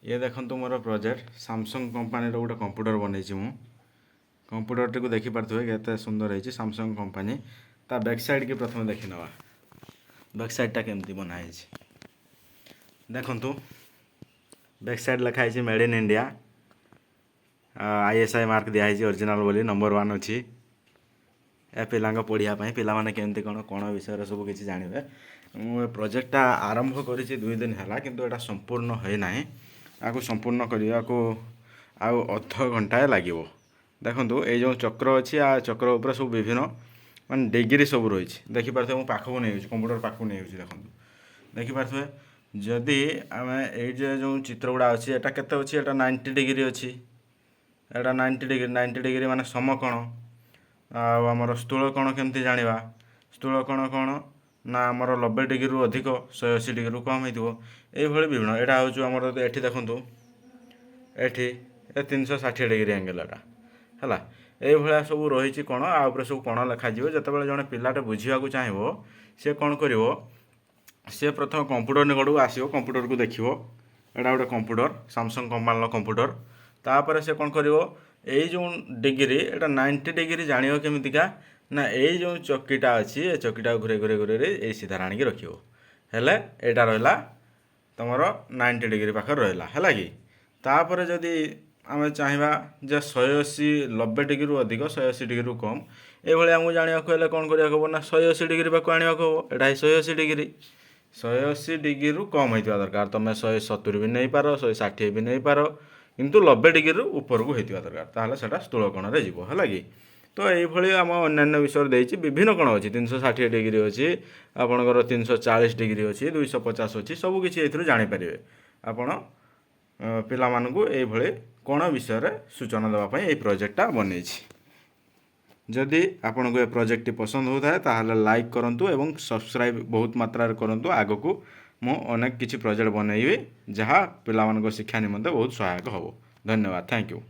ये देखो मोर project सामसंग company गोटे कंप्यूटर बनई मु कंप्यूटर टी देखिपे केते सुंदर है सामसंग कंपनी ता बैक साइड की प्रथम देखी नवा बैक साइडटा केमती बनाई देखु बैक साइड लिखाई made in India ISI mark दिखाई ओरिजिनल बोली नंबर 1 अच्छी ए पिला पढ़ापी पिला केमती कौन विषय सब किसी जानवे मुझे प्रोजेक्टटा आरंभ कर 2 दिन है किंतु एटा संपूर्ण होना आपको संपूर्ण करने को आउ अध घंटाए लगे देखो ये जो चक्र अच्छी आ चक्र उपर सब विभिन्न मान डिग्री सब रही देखिपे मुझे पाखक नहीं कंप्यूटर पाखक नहीं देखो देखिपे जदि आम ये जो चित्र गुड़ा अच्छी एटा केते अच्छी एटा 90 डिग्री अच्छी एटा 90 डिग्री माने समकोण आमर स्थूल कोण केमती जाना स्थूल कोण कौन ना आमर 90 डिग्री रु अधिक 180 डिग्री कम हो विभिन्न यहाँ हूँ आमर ये देखूँ ये 360 डिग्री एंगल एटा है ये सब रही कौन आउे सब कौन लिखा जो जब पिलाटे बुझा चाहिए सी कौन कर सी प्रथम कंप्यूटर निकट को आसो कंप्यूटर को देखो एटा गोटे कंप्यूटर सामसंग कंपनी कंप्यूटर तापर से कौन कर जो डिग्री एटा 90 डिग्री जान केमितिका ना ये जो चकीटा अच्छी ये चकीटा घूरे घूरे घूरे ये सीधा आनिक रखियो हेले एटा रहा तुम 90 डिग्री पाखे रहा है कि तापर जदि आम चाहिए जे 180 90 डिग्री रु अधिक 180 डिग्री रु कम ये आमको जाना कौन करा ना 180 डिग्री पाक आने को एटा 180 डिग्री 180 डिग्री रु कम होता दरकार तुम 170 भी नहीं पार 160 भी नहीं पार किंतु 90 डिग्री रु ऊपर को होता दरकार ताहले सेटा स्थूल कोण रे जीवो है कि तो ये आम अन्य विषय देती विभिन्न कोण अच्छी 360 डिग्री अच्छी आपणकर 340 डिग्री अच्छी 250 अच्छी सबकि ये जापर आपण पिलामानंकु ये कोण विषय सूचना देवाई ये प्रोजेक्टटा बन जदि आपन को ये प्रोजेक्ट पसंद होता है ताहले लाइक करंतु एवं सब्सक्राइब बहुत मात्रा करंतु आगो को मु अनेक किसी प्रोजेक्ट बनैबी जहाँ पिलामानंको शिक्षा निमंते बहुत सहायक हो धन्यवाद थैंक यू।